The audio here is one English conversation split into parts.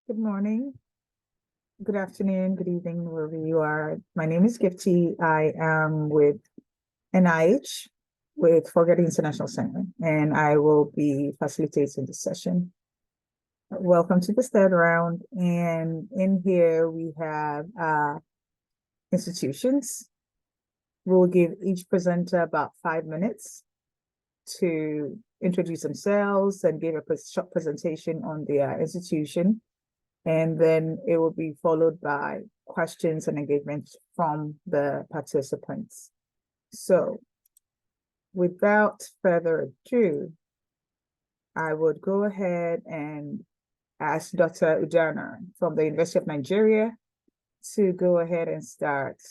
Good morning, good afternoon, good evening, wherever you are. My name is Gifty. I am with NIH with Forgetting International Center, and I will be facilitating this session. Welcome to this third round. And in here we have institutions. We'll give each presenter about 5 minutes to introduce themselves and give a short presentation on their institution. And then it will be followed by questions and engagement from the participants. So without further ado, I would go ahead and ask Dr. Udana from the University of Nigeria to go ahead and start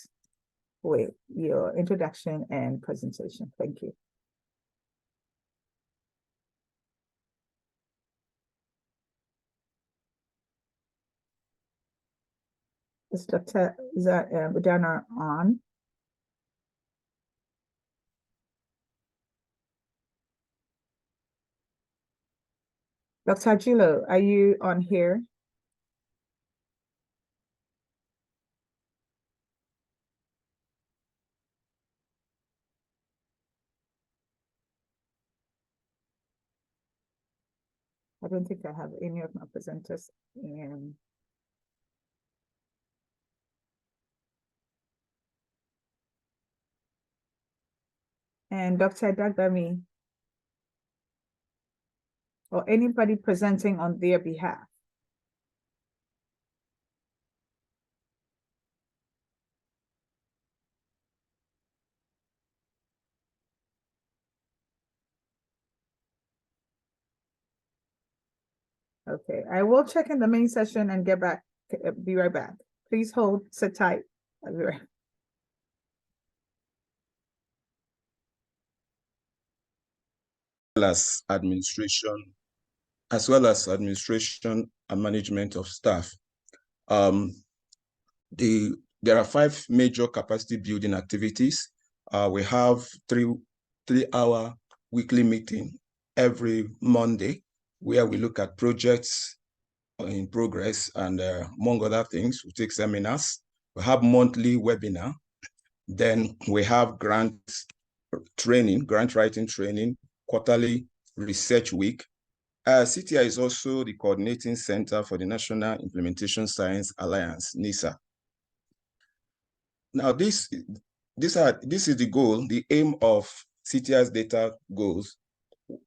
with your introduction and presentation. Thank you. Is Dr. Udana on? Dr. Gilo, are you on here? I don't think I have any of my presenters in. And Dr. Dagbami, or anybody presenting on their behalf. Okay, I will check in the main session and get back, be right back. Please hold, sit tight. I'll be right. As well as administration and management of staff. There are 5 major capacity building activities. We have 3-hour weekly meeting every Monday, where we look at projects in progress and among other things, we take seminars. We have monthly webinar. Then we have grant writing training, quarterly research week. CTI is also the coordinating center for the National Implementation Science Alliance, NISA. Now, this is the goal. The aim of CTI's data goals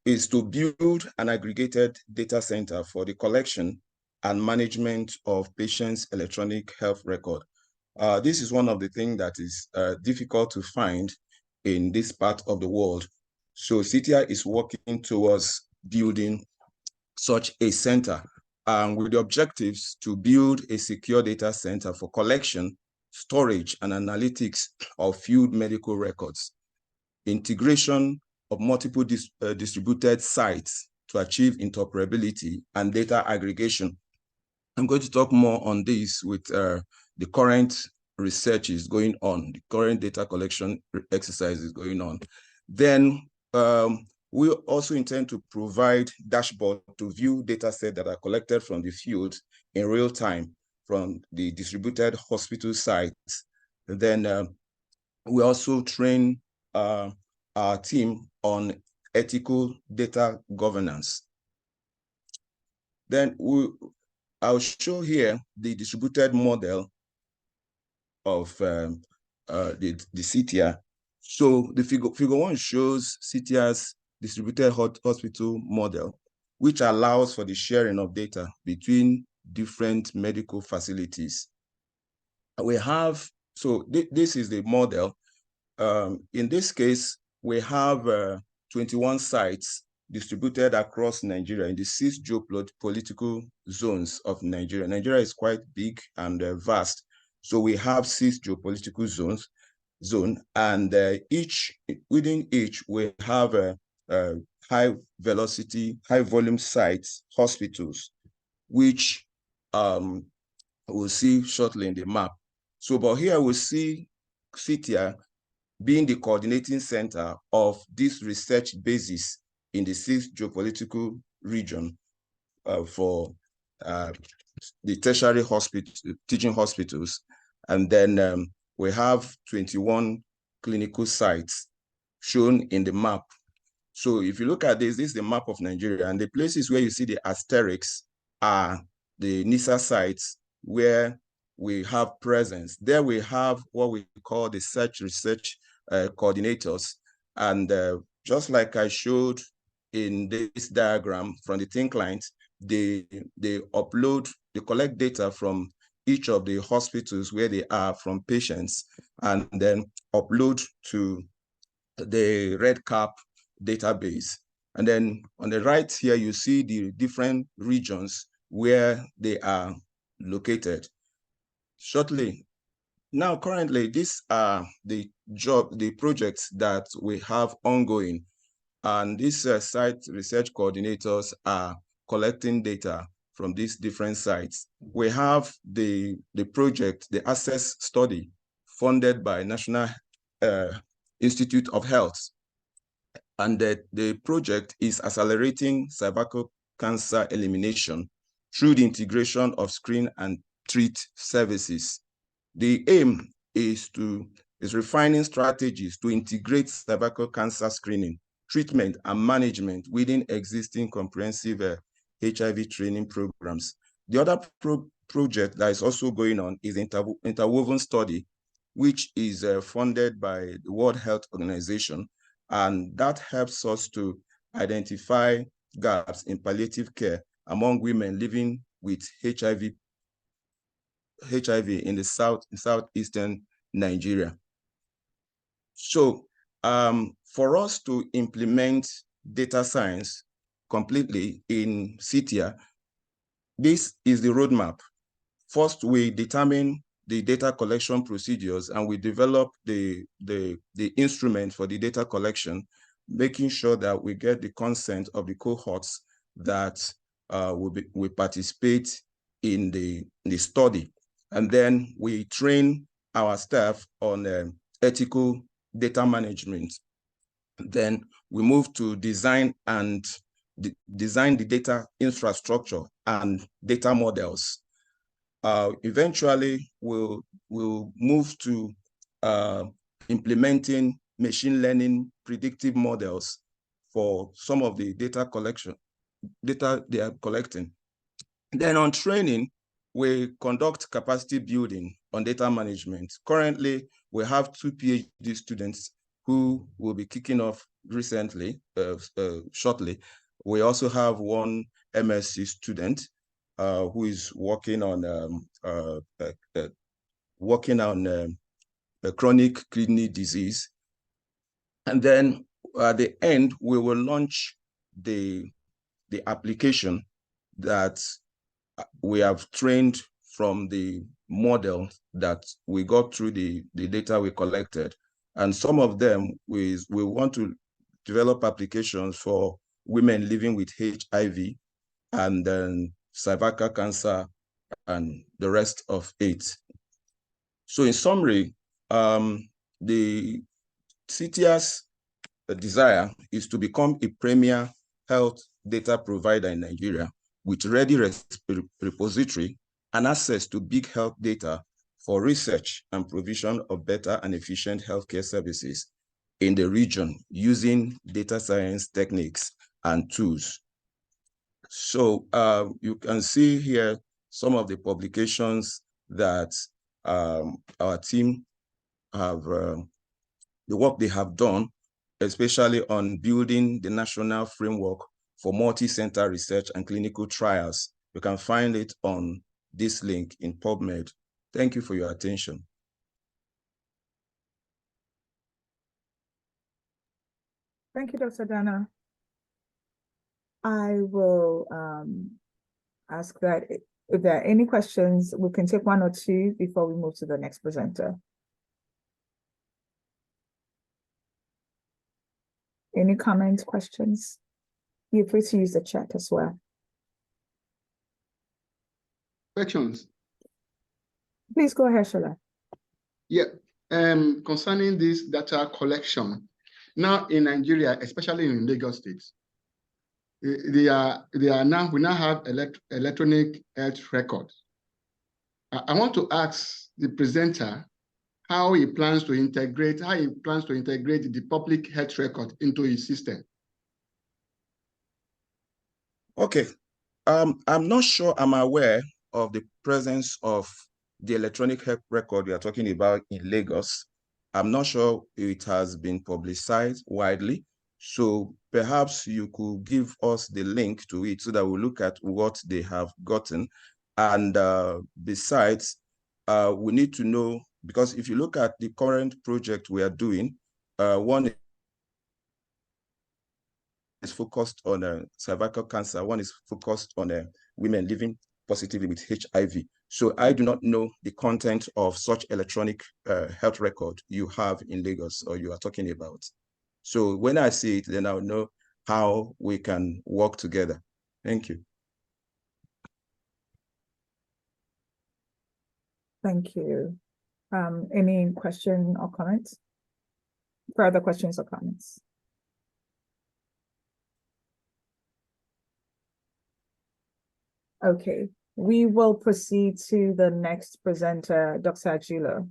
is to build an aggregated data center for the collection and management of patients' electronic health record. This is one of the things that is difficult to find in this part of the world. So CTI is working towards building such a center with the objectives to build a secure data center for collection, storage, and analytics of field medical records, integration of multiple distributed sites to achieve interoperability and data aggregation. I'm going to talk more on this with the current research is going on, the current data collection exercise is going on. Then we also intend to provide dashboard to view data sets that are collected from the field in real time from the distributed hospital sites. And then we also train our team on ethical data governance. Then I'll show here the distributed model of the CTI. So the figure 1 shows CTI's distributed hospital model, which allows for the sharing of data between different medical facilities. We have, so this is the model. In this case, we have 21 sites distributed across Nigeria in the 6 geopolitical zones of Nigeria. Nigeria is quite big and vast. So we have 6 geopolitical zones, and within each we have high velocity, high volume sites, hospitals, which we'll see shortly in the map. So, but here we see CTI being the coordinating center of this research basis in the 6th geopolitical region for the tertiary hospital, teaching hospitals. And then we have 21 clinical sites shown in the map. So if you look at this is the map of Nigeria, and the places where you see the asterisks are the NISA sites where we have presence. There we have what we call the research coordinators. And just like I showed in this diagram from the Think Lines, they collect data from each of the hospitals where they are from patients, and then upload to the REDCap database. And then on the right here, you see the different regions where they are located. Shortly, now currently, these are the projects that we have ongoing. And these site research coordinators are collecting data from these different sites. We have the project, the ACCESS study, funded by National Institute of Health. And the project is accelerating cervical cancer elimination through the integration of screen and treat services. The aim is refining strategies to integrate cervical cancer screening, treatment, and management within existing comprehensive HIV training programs. The other project that is also going on is interwoven study, which is funded by the World Health Organization, and that helps us to identify gaps in palliative care among women living with HIV in the southeastern Nigeria. So for us to implement data science completely in CITIA, this is the roadmap. First, we determine the data collection procedures, and we develop the instrument for the data collection, making sure that we get the consent of the cohorts that will participate in the study. And then we train our staff on ethical data management. Then we move to design the data infrastructure and data models. Eventually, we'll move to implementing machine learning predictive models for some of the data they are collecting. Then on training, we conduct capacity building on data management. Currently, we have 2 PhD students who will be kicking off shortly. We also have 1 MSc student who is working on a chronic kidney disease. And then at the end, we will launch the application that we have trained from the model that we got through the data we collected. And some of them, we want to develop applications for women living with HIV, and then cervical cancer, and the rest of it. So in summary, the CITIA's desire is to become a premier health data provider in Nigeria with ready repository and access to big health data for research and provision of better and efficient healthcare services in the region using data science techniques and tools. So you can see here some of the publications that our team have, the work they have done, especially on building the national framework for multi-center research and clinical trials. You can find it on this link in PubMed. Thank you for your attention. Thank you, Dr. Dana. I will ask that if there are any questions, we can take 1 or 2 before we move to the next presenter. Any comments, questions? Feel free to use the chat as well. Questions? Please go ahead, Shola. Yeah, concerning this data collection, now in Nigeria, especially in Lagos State, we now have electronic health records. I want to ask the presenter how he plans to integrate the public health record into his system. Okay. I'm not sure I'm aware of the presence of the electronic health record we are talking about in Lagos. I'm not sure it has been publicized widely. So perhaps you could give us the link to it so that we look at what they have gotten. And besides, we need to know, because if you look at the current project we are doing, one is focused on cervical cancer, one is focused on women living positively with HIV. So I do not know the content of such electronic health record you have in Lagos or you are talking about. So when I see it, then I'll know how we can work together. Thank you. Thank you. Any question or comments? Further questions or comments? Okay, we will proceed to the next presenter, Dr. Ajulo.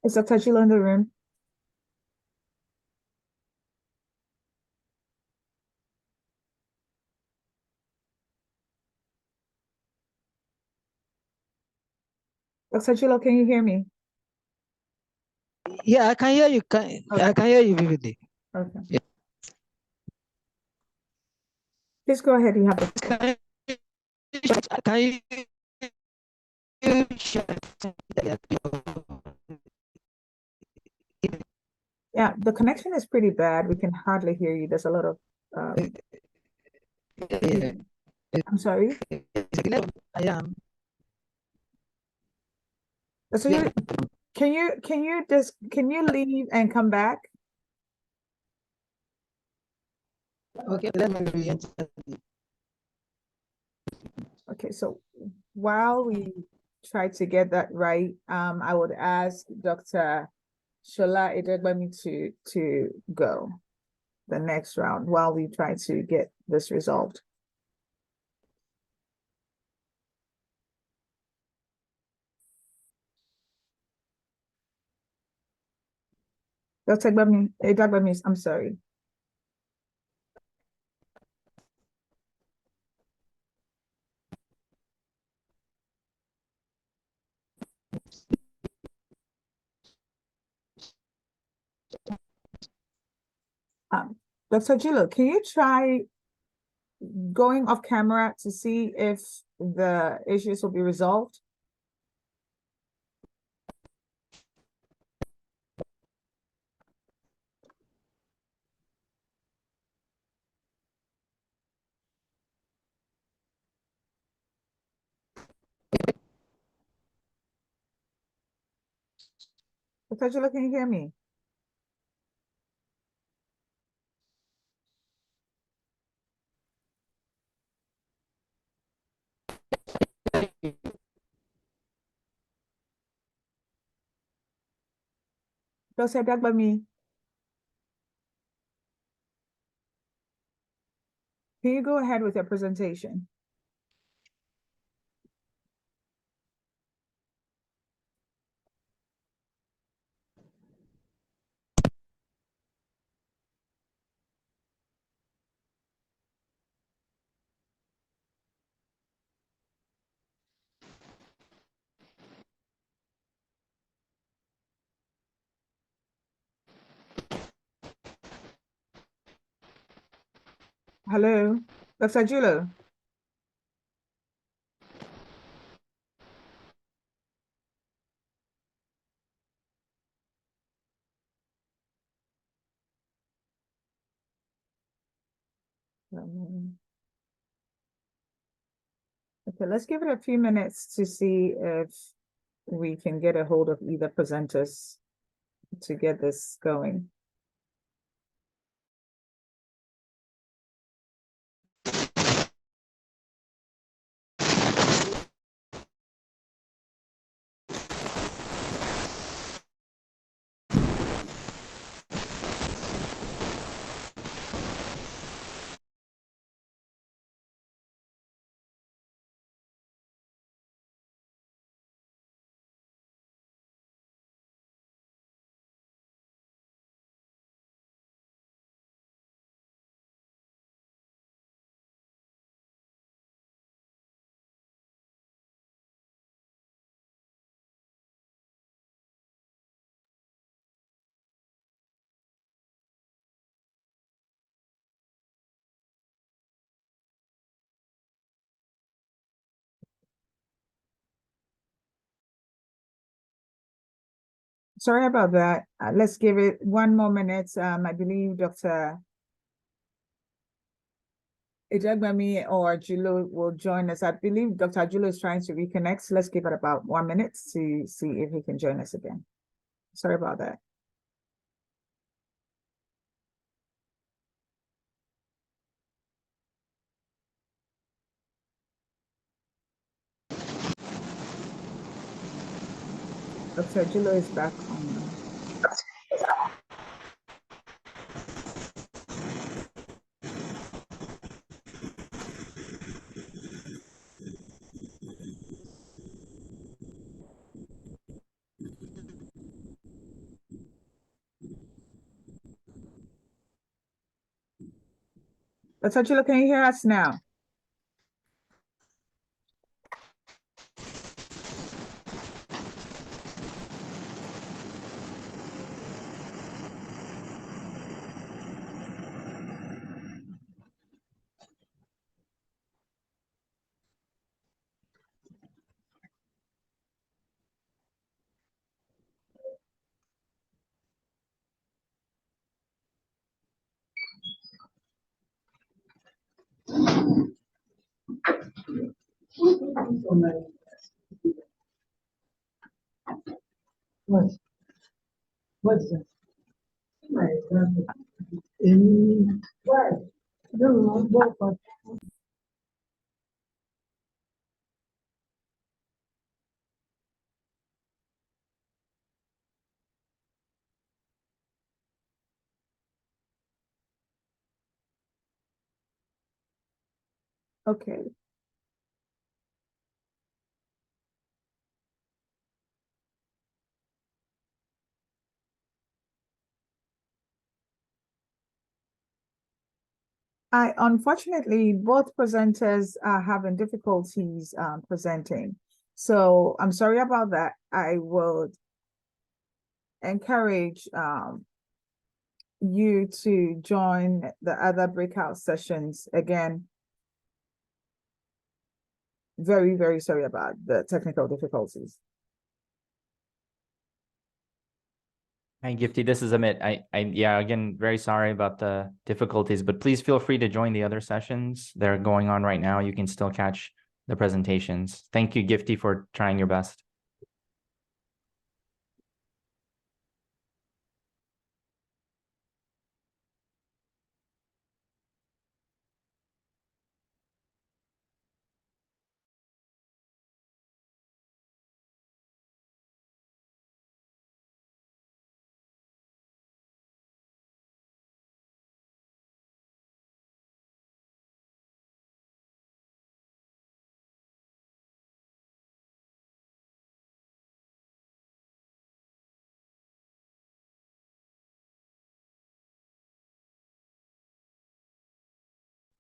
Is Dr. Ajulo in the room? Dr. Ajulo, can you hear me? Yeah, I can hear you. Okay. I can hear you vividly. Okay. Yeah. Please go ahead. You have the floor. Can you share? Yeah, the connection is pretty bad. We can hardly hear you. There's a lot of Yeah. I'm sorry. I am. So can you leave and come back? Okay, let me re-enter. Okay, so while we try to get that right, I would ask Dr. Shola Edegbami to go the next round while we try to get this resolved. Dr. Edegbami, I'm sorry. Dr. Ajulo, can you try going off camera to see if the issues will be resolved? Dr. Ajulo, can you hear me? Dr. Edegbami, can you go ahead with your presentation? Hello, Dr. Ajulo. Okay, let's give it a few minutes to see if we can get a hold of either presenters to get this going. Sorry about that. Let's give it one more minute. I believe Dr. Ejagbami or Julo will join us. I believe Dr. Julo is trying to reconnect. So let's give it about 1 minute to see if he can join us again. Sorry about that. Dr. Julo is back on. Dr. Julo, can you hear us now? What's that? Okay. Unfortunately, both presenters are having difficulties presenting. So I'm sorry about that. I would encourage you to join the other breakout sessions again. Very, very sorry about the technical difficulties. Hi, Gifty. This is Amit. Yeah, again, very sorry about the difficulties, but please feel free to join the other sessions that are going on right now. You can still catch the presentations. Thank you, Gifty, for trying your best.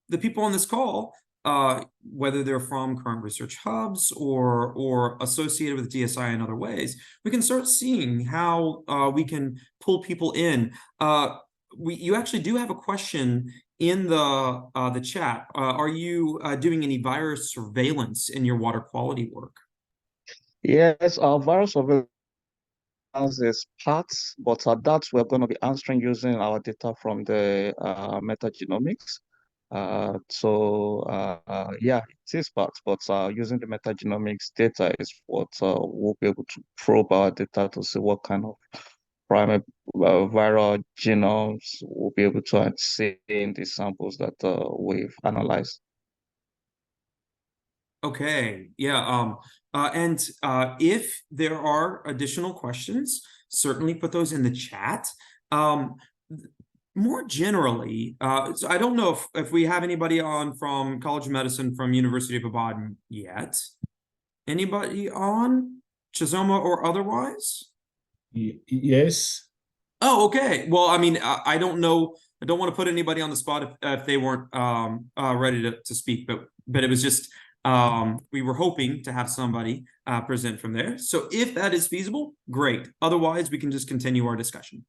The people on this call, whether they're from current research hubs or associated with DSI in other ways, we can start seeing how we can pull people in. You actually do have a question in the chat. Are you doing any virus surveillance in your water quality work? Yes, our virus surveillance is parts, but that we're going to be answering using our data from the metagenomics. Yeah, it is parts, but using the metagenomics data is what we'll be able to probe our data to see what kind of primary viral genomes we'll be able to see in the samples that we've analyzed. Okay, yeah. And if there are additional questions, certainly put those in the chat. More generally, so I don't know if we have anybody on from College of Medicine from University of Ibadan yet. Anybody on Chizoma or otherwise? Yes. Oh, okay. Well, I mean, I don't know. I don't want to put anybody on the spot if they weren't ready to speak, but it was just we were hoping to have somebody present from there. So if that is feasible, great. Otherwise, we can just continue our discussion.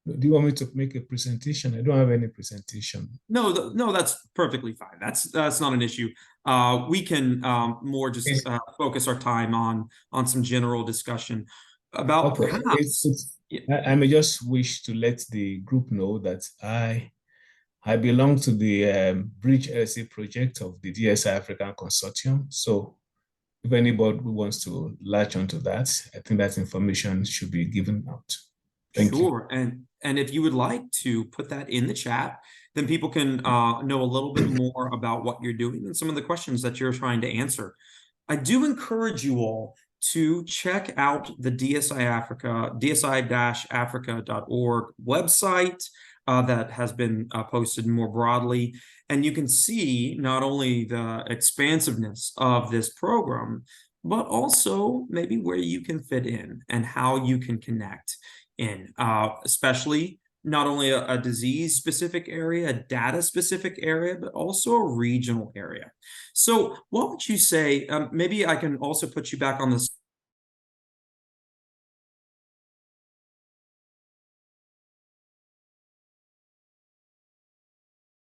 Do you want me to make a presentation? I don't have any presentation. No, no, that's perfectly fine. That's not an issue. We can more just focus our time on some general discussion about Okay. perhaps. I may just wish to let the group know that I belong to the Bridge LC project of the DSI African Consortium. So if anybody wants to latch onto that, I think that information should be given out. Thank you. Sure. And if you would like to put that in the chat, then people can know a little bit more about what you're doing and some of the questions that you're trying to answer. I do encourage you all to check out the DSI Africa, dsi-africa.org website that has been posted more broadly. And you can see not only the expansiveness of this program, but also maybe where you can fit in and how you can connect in, especially not only a disease-specific area, a data-specific area, but also a regional area. So what would you say, maybe I can also put you back on the